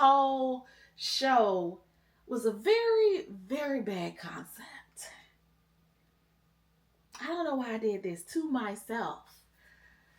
whole show was a very, very bad concept. I don't know why I did this to myself.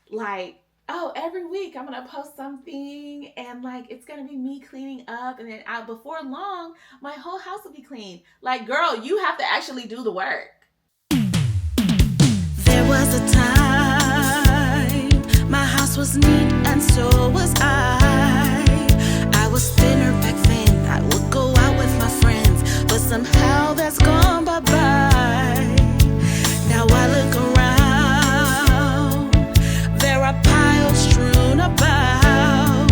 Like, oh, every week I'm gonna post something and like it's gonna be me cleaning up, and then before long my whole house will be clean. Like, girl, you have to actually do the work. There was a time my house was neat and so was I was thinner back then. I would go out with my friends, but somehow that's gone bye-bye. Now I look around, there are piles strewn about.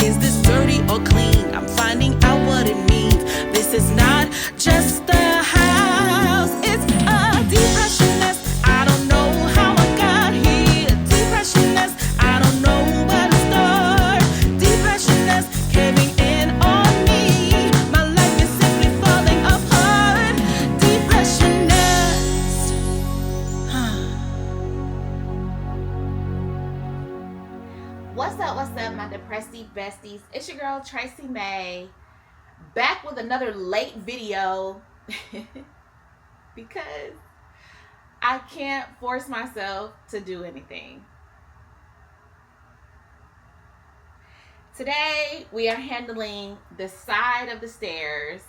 Is this dirty or clean? I'm finding out what it means. This is not just a house, it's a depression nest. I don't know how I got here. Depression nest, I don't know where to start. Depression nest, caving in on me. My life is simply falling apart. Depression nest. What's up, my depressy besties? It's your girl, Tracy May, back with another late video because I can't force myself to do anything. Today, we are handling the side of the stairs.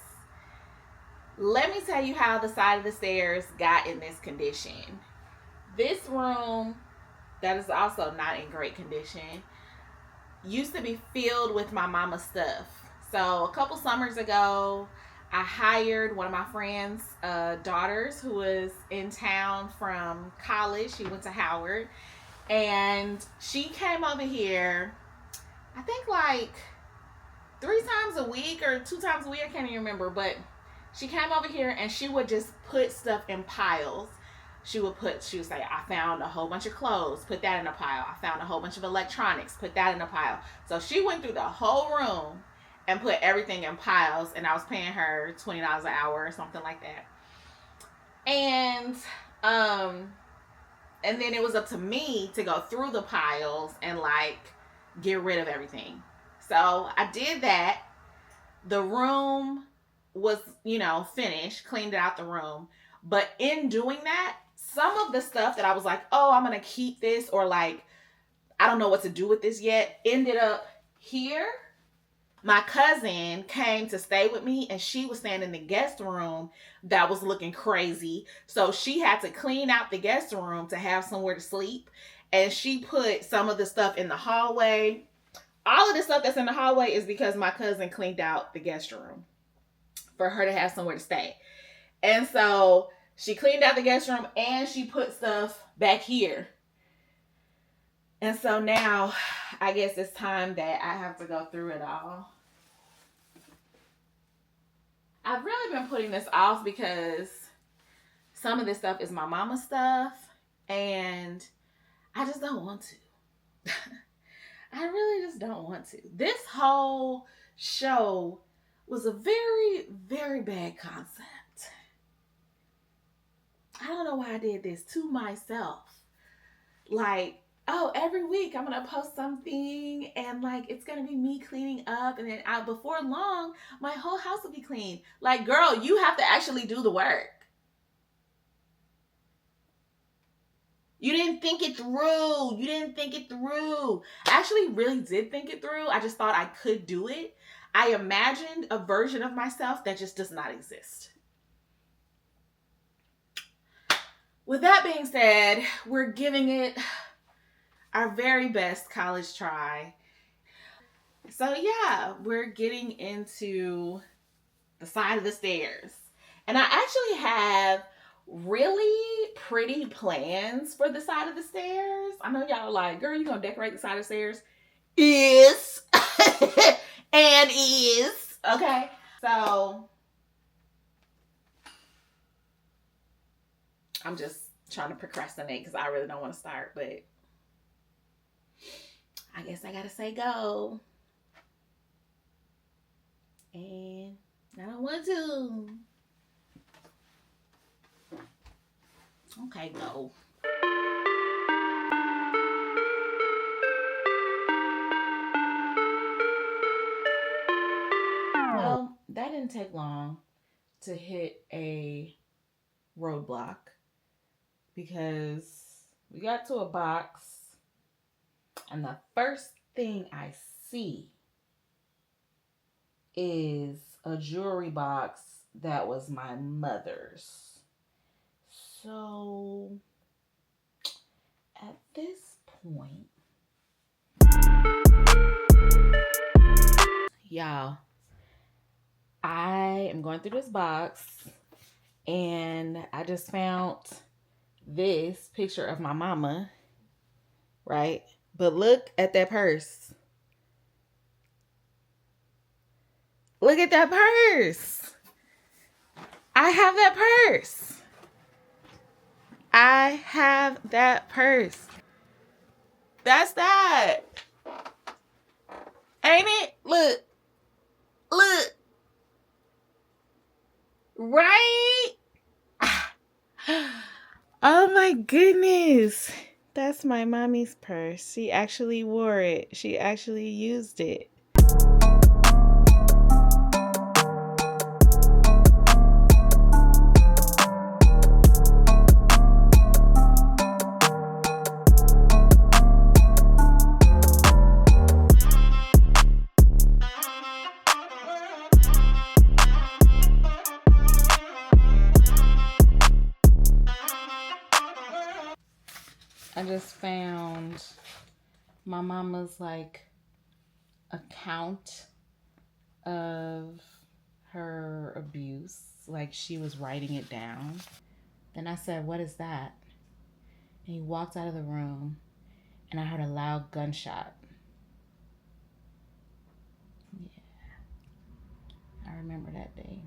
Let me tell you how the side of the stairs got in this condition. This room, that is also not in great condition, used to be filled with my mama's stuff. So a couple summers ago, I hired one of my friend's daughters who was in town from college. She went to Howard, and she came over here, I think like 3 times a week or 2 times a week, I can't even remember, but she came over here and she would just put stuff in piles. She would say, I found a whole bunch of clothes, put that in a pile. I found a whole bunch of electronics, put that in a pile. So she went through the whole room and put everything in piles, and I was paying her $20 an hour or something like that. And then it was up to me to go through the piles and like get rid of everything. So I did that. The room was, finished, cleaned out the room. But in doing that, some of the stuff that I was like, oh, I'm going to keep this, or like, I don't know what to do with this yet, ended up here. My cousin came to stay with me, and she was staying in the guest room that was looking crazy. So she had to clean out the guest room to have somewhere to sleep. And she put some of the stuff in the hallway. All of the stuff that's in the hallway is because my cousin cleaned out the guest room for her to have somewhere to stay. And so she cleaned out the guest room and she put stuff back here. And so now I guess it's time that I have to go through it all. I've really been putting this off because some of this stuff is my mama's stuff and I just don't want to. I really just don't want to. This whole show was a very, very bad concept. I don't know why I did this to myself. Like, oh, every week I'm going to post something and like it's going to be me cleaning up, and then before long, my whole house will be clean. Like, girl, you have to actually do the work. You didn't think it through. I actually really did think it through. I just thought I could do it. I imagined a version of myself that just does not exist. With that being said, we're giving it our very best college try. So yeah, we're getting into the side of the stairs. And I actually have really pretty plans for the side of the stairs. I know y'all are like, girl, you gonna decorate the side of the stairs? Is. And is. Okay. So I'm just trying to procrastinate because I really don't want to start, but I guess I gotta say go. And I don't want to. Okay, go. Well, that didn't take long to hit a roadblock because we got to a box, and the first thing I see is a jewelry box that was my mother's. So at this point, y'all, I am going through this box and I just found this picture of my mama, right? But look at that purse. Look at that purse. I have that purse. I have that purse. That's that. Ain't it? Look. Look. Right? Oh my goodness. That's my mommy's purse. She actually wore it. She actually used it. I just found my mama's like account of her abuse. Like she was writing it down. Then I said, "What is that?" And he walked out of the room and I heard a loud gunshot. Yeah. I remember that day.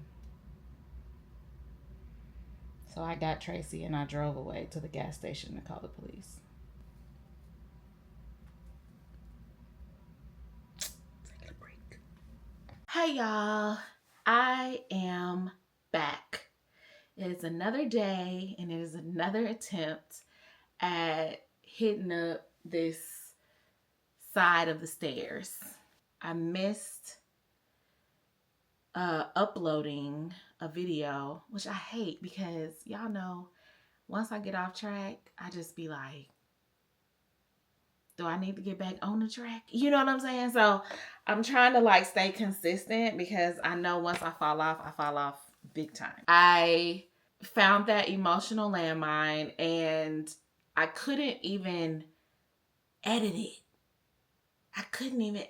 So I got Tracy and I drove away to the gas station to call the police. Taking a break. Hey y'all, I am back. It is another day and it is another attempt at hitting up this side of the stairs. I missed uploading a video, which I hate because y'all know once I get off track, I just be like, do I need to get back on the track? You know what I'm saying? So I'm trying to like stay consistent because I know once I fall off big time. I found that emotional landmine and I couldn't even edit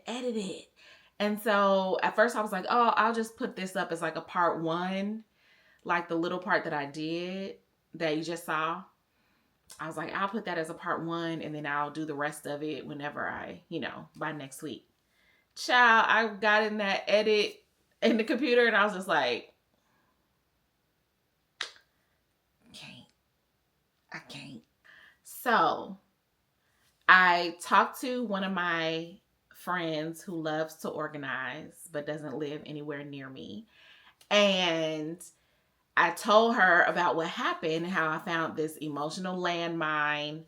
it. And so at first I was like, oh, I'll just put this up as like a part 1, like the little part that I did that you just saw. I was like, I'll put that as a part 1 and then I'll do the rest of it whenever I, by next week. Child, I got in that edit in the computer and I was just like, I can't. So I talked to one of my friends who loves to organize but doesn't live anywhere near me. And I told her about what happened, how I found this emotional landmine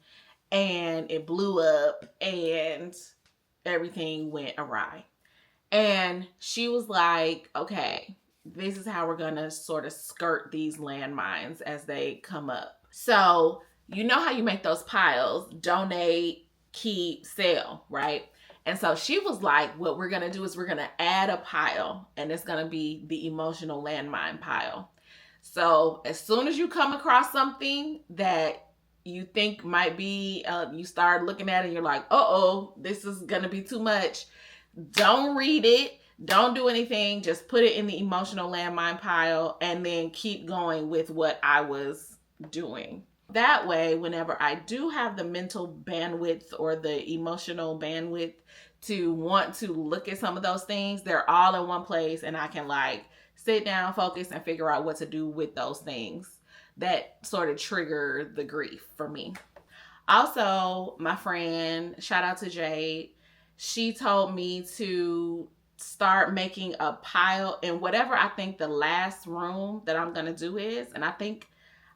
and it blew up and everything went awry. And she was like, okay, this is how we're going to sort of skirt these landmines as they come up. So you know how you make those piles, donate, keep, sell, right? And so she was like, what we're going to do is we're going to add a pile and it's going to be the emotional landmine pile. So as soon as you come across something that you think might be, you start looking at it and you're like, uh-oh, this is going to be too much. Don't read it. Don't do anything. Just put it in the emotional landmine pile and then keep going with what I was doing. That way, whenever I do have the mental bandwidth or the emotional bandwidth to want to look at some of those things, they're all in one place and I can like sit down, focus, and figure out what to do with those things that sort of trigger the grief for me. Also, my friend, shout out to Jade, she told me to start making a pile in whatever I think the last room that I'm going to do is. And I think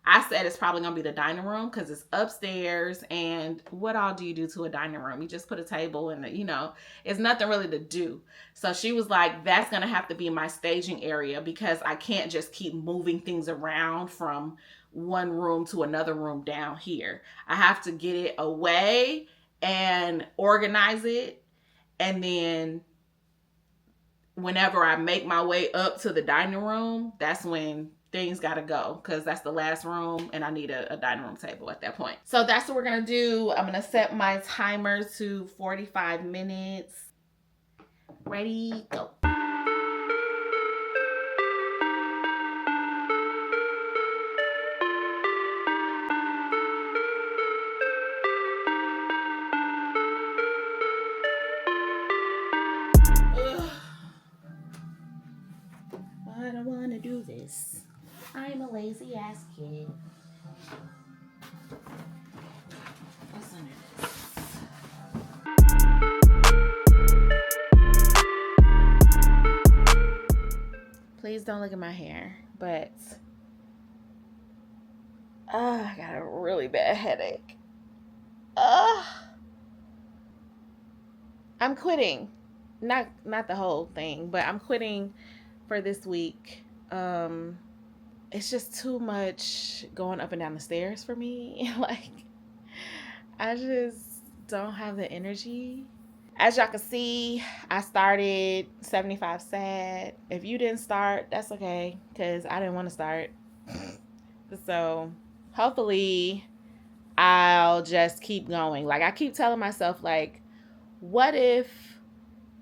I said it's probably gonna be the dining room because it's upstairs. And what all do you do to a dining room? You just put a table and, you know, it's nothing really to do. So she was like, that's gonna have to be my staging area because I can't just keep moving things around from one room to another room down here. I have to get it away and organize it. And then whenever I make my way up to the dining room, that's when things gotta go because that's the last room and I need a dining room table at that point. So that's what we're gonna do. I'm gonna set my timer to 45 minutes. Ready, go. I don't wanna do this. I'm a lazy ass kid. What's under this? Please don't look at my hair, but I got a really bad headache. I'm quitting. Not the whole thing, but I'm quitting for this week. It's just too much going up and down the stairs for me. Like, I just don't have the energy. As y'all can see, I started 75 Sad. If you didn't start, that's okay, because I didn't want to start. So hopefully I'll just keep going. Like, I keep telling myself, like, what if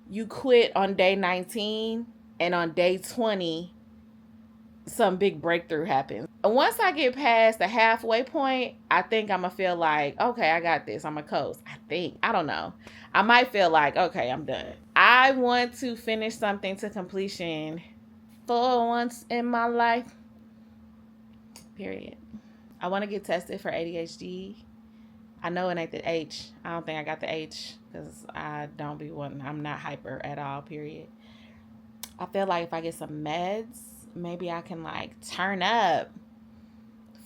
you quit on day 19 and on day 20 some big breakthrough happens? And once I get past the halfway point, I think I'm gonna feel like, okay, I got this. I'm a coast. I don't know. I might feel like, okay, I'm done. I want to finish something to completion for once in my life. Period. I want to get tested for ADHD. I know it ain't the H. I don't think I got the H because I don't be one. I'm not hyper at all, period. I feel like if I get some meds, maybe I can like turn up,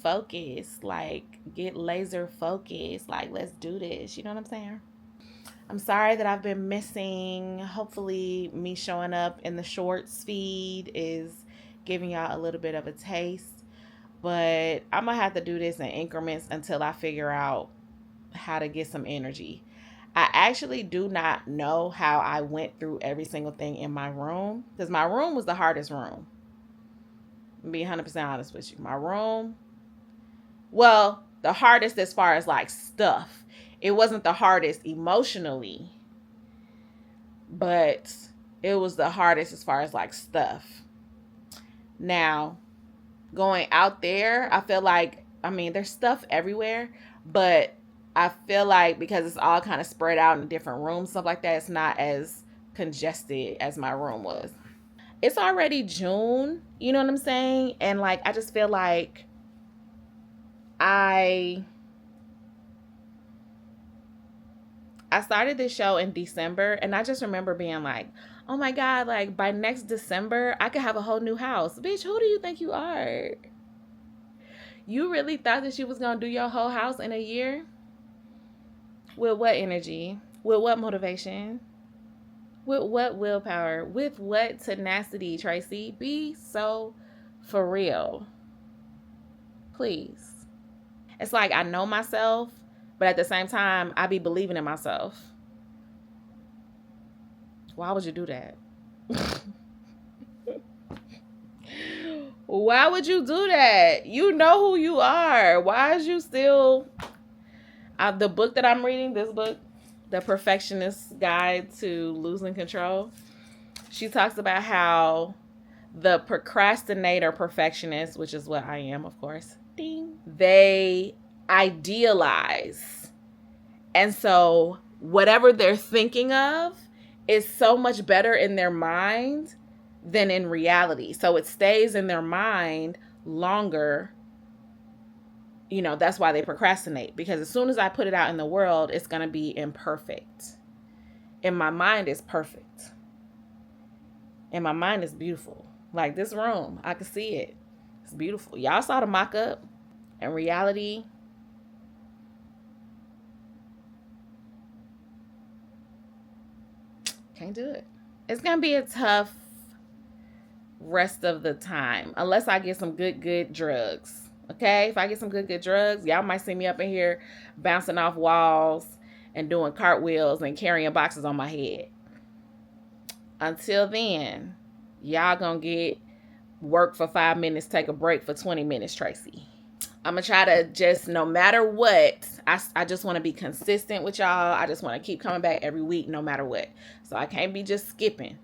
focus, like get laser focused. Like, let's do this. You know what I'm saying? I'm sorry that I've been missing. Hopefully me showing up in the shorts feed is giving y'all a little bit of a taste. But I'm going to have to do this in increments until I figure out how to get some energy. I actually do not know how I went through every single thing in my room, because my room was the hardest room. I'm being 100% honest with you. My room, well, the hardest as far as like stuff. It wasn't the hardest emotionally, but it was the hardest as far as like stuff. Now, going out there, I feel like, I mean, there's stuff everywhere, but I feel like because it's all kind of spread out in different rooms, stuff like that, it's not as congested as my room was. It's already June, you know what I'm saying? And like, I just feel like I started this show in December, and I just remember being like, oh my God, like by next December, I could have a whole new house. Bitch, who do you think you are? You really thought that you was going to do your whole house in a year? With what energy? With what motivation? With what willpower? With what tenacity, Tracy? Be so for real. Please. It's like I know myself, but at the same time, I be believing in myself. Why would you do that? Why would you do that? You know who you are. Why is you still... the book that I'm reading, this book, The Perfectionist's Guide to Losing Control, she talks about how the procrastinator perfectionist, which is what I am, of course, ding, they idealize. And so whatever they're thinking of is so much better in their mind than in reality. So it stays in their mind longer. You know, that's why they procrastinate, because as soon as I put it out in the world, it's going to be imperfect. In my mind, it's perfect. And my mind is beautiful. Like this room, I can see it. It's beautiful. Y'all saw the mock-up. In reality, can't do it. It's gonna be a tough rest of the time unless I get some good drugs. Okay, if I get some good drugs, y'all might see me up in here bouncing off walls and doing cartwheels and carrying boxes on my head. Until then, y'all gonna get work for 5 minutes, take a break for 20 minutes, Tracy. I'm gonna try to just, no matter what, I just want to be consistent with y'all. I just want to keep coming back every week, no matter what. So I can't be just skipping.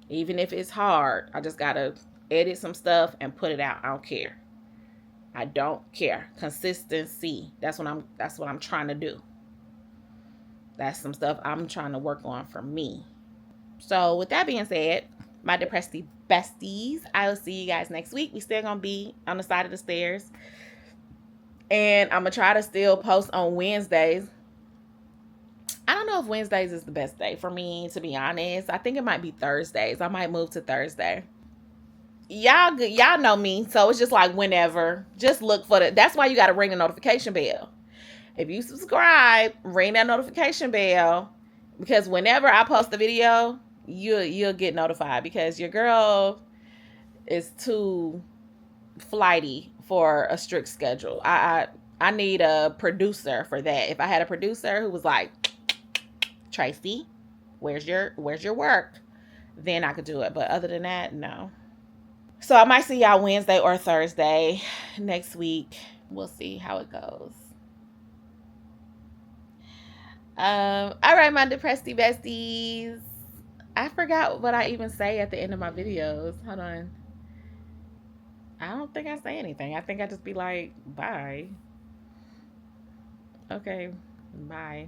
Even if it's hard, I just gotta edit some stuff and put it out. I don't care. I don't care. Consistency. That's what I'm trying to do. That's some stuff I'm trying to work on for me. So with that being said, my depressed besties, I will see you guys next week. We still gonna be on the side of the stairs. And I'm gonna try to still post on Wednesdays. I don't know if Wednesdays is the best day for me, to be honest. I think it might be Thursdays. I might move to Thursday. Y'all know me, so it's just like whenever. Just look for the. That's why you got to ring the notification bell. If you subscribe, ring that notification bell, because whenever I post a video, you'll get notified, because your girl is too flighty for a strict schedule. I need a producer for that. If I had a producer who was like, Tracy, where's your work, then I could do it. But other than that, no. So I might see y'all Wednesday or Thursday next week. We'll see how it goes. All right, my depressy besties. I forgot what I even say at the end of my videos. Hold on. I don't think I say anything. I think I just be like, bye. Okay, bye.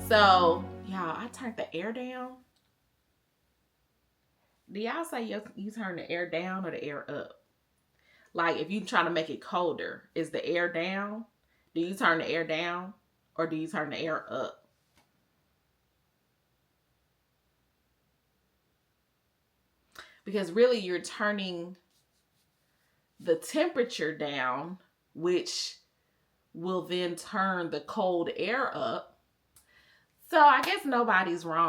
So, y'all, I turned the air down. Do y'all say you turn the air down or the air up? Like, if you trying to make it colder, is the air down? Do you turn the air down or do you turn the air up? Because really, you're turning the temperature down, which will then turn the cold air up. So I guess nobody's wrong.